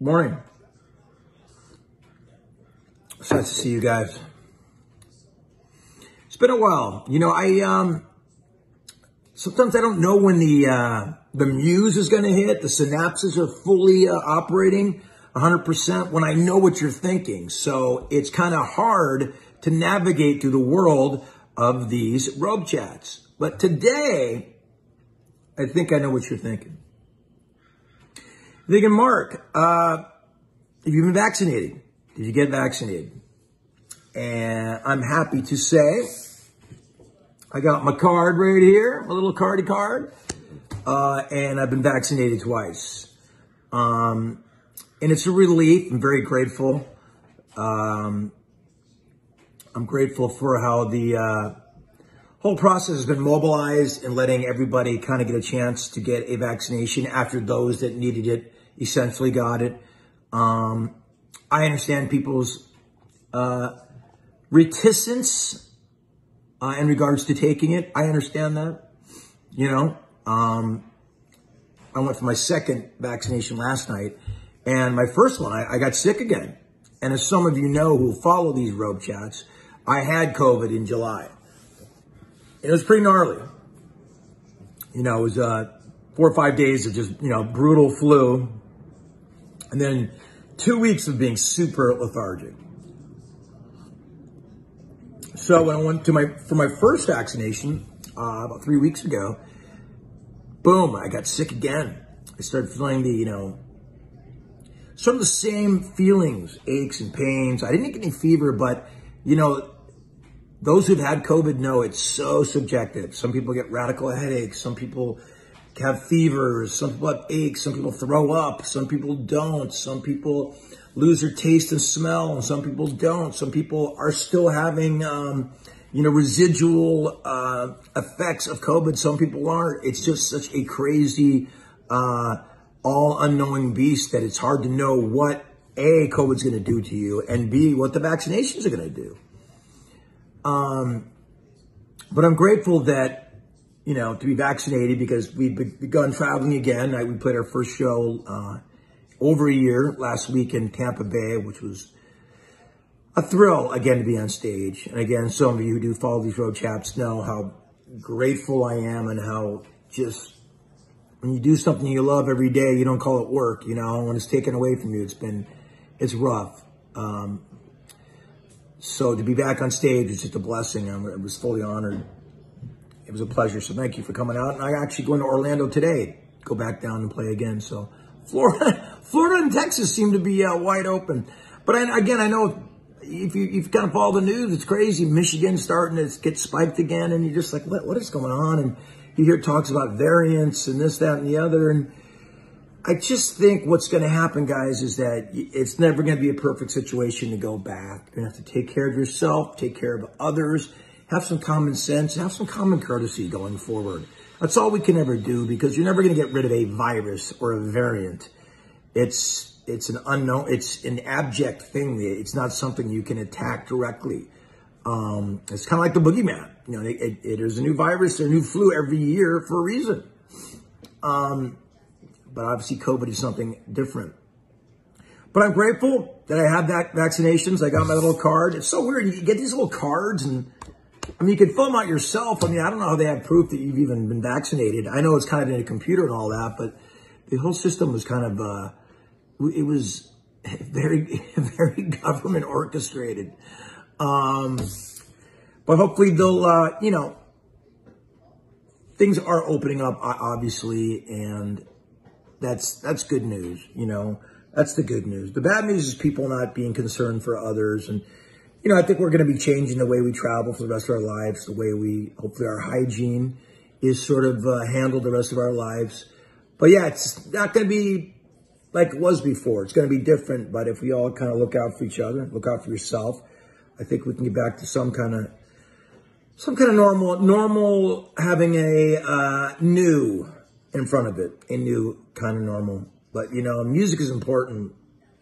Morning. It's nice to see you guys. It's been a while. You know, sometimes I don't know when the muse is going to hit. The synapses are fully operating 100% when I know what you're thinking. So it's kind of hard to navigate through the world of these Robe chats. But today, I think I know what you're thinking. Thinking, Mark, have you been vaccinated? Did you get vaccinated? And I'm happy to say I got my card right here, my little card, and I've been vaccinated twice. And it's a relief. I'm very grateful. I'm grateful for how the whole process has been mobilized and letting everybody kind of get a chance to get a vaccination after those that needed it essentially got it. I understand people's reticence in regards to taking it. I understand that. You know, I went for my second vaccination last night, and my first one, I got sick again. And as some of you know who follow these Robe chats, I had COVID in July. It was pretty gnarly. You know, it was 4 or 5 days of just, you know, brutal flu. And then 2 weeks of being super lethargic. So when I went to for my first vaccination about 3 weeks ago, boom, I got sick again. I started feeling some of the same feelings, aches and pains. I didn't get any fever, but, you know, those who've had COVID know it's so subjective. Some people get radical headaches. Some people have fevers. Some people have aches. Some people throw up. Some people don't. Some people lose their taste and smell, and some people don't. Some people are still having, residual effects of COVID. Some people aren't. It's just such a crazy, all unknowing beast that it's hard to know what A, COVID's going to do to you, and B, what the vaccinations are going to do. But I'm grateful that, to be vaccinated because we've begun traveling again. We played our first show, over a year last week in Tampa Bay, which was a thrill again to be on stage. And again, some of you who do follow these Robe chats know how grateful I am and how just when you do something you love every day, you don't call it work, when it's taken away from you, it's rough. So to be back on stage is just a blessing. I was fully honored. It was a pleasure. So thank you for coming out. And I'm actually going to Orlando today, go back down and play again. So Florida and Texas seem to be wide open. But I know if you've kind of followed the news, it's crazy. Michigan's starting to get spiked again. And you're just like, what is going on? And you hear talks about variants and this, that, and the other. And I just think what's going to happen, guys, is that it's never going to be a perfect situation to go back. You're going to have to take care of yourself, take care of others, have some common sense, have some common courtesy going forward. That's all we can ever do because you're never going to get rid of a virus or a variant. It's an unknown, it's an abject thing. It's not something you can attack directly. It's kind of like the boogeyman. There's a new virus or a new flu every year for a reason. But obviously COVID is something different. But I'm grateful that I have that vaccinations. I got my little card. It's so weird. You get these little cards and you can fill them out yourself. I don't know how they have proof that you've even been vaccinated. I know it's kind of in a computer and all that, but the whole system was kind of, it was very, very government orchestrated. But hopefully they'll, things are opening up, obviously, and that's good news, that's the good news. The bad news is people not being concerned for others. And, I think we're going to be changing the way we travel for the rest of our lives, the way hopefully our hygiene is sort of handled the rest of our lives. But yeah, it's not going to be like it was before. It's going to be different. But if we all kind of look out for each other, look out for yourself, I think we can get back to some kind of normal having a new in front of it, a new kind of normal. But, music is important.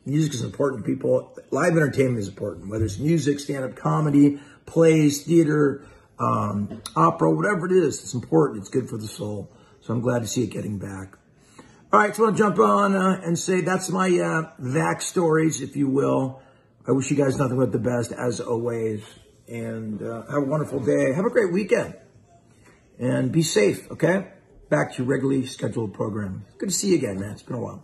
Music is important to people. Live entertainment is important, whether it's music, stand-up comedy, plays, theater, opera, whatever it is. It's important. It's good for the soul. So I'm glad to see it getting back. All right, so I want to jump on and say that's my VAC stories, if you will. I wish you guys nothing but the best, as always. And have a wonderful day. Have a great weekend. And be safe, okay? Back to your regularly scheduled program. Good to see you again, man. It's been a while.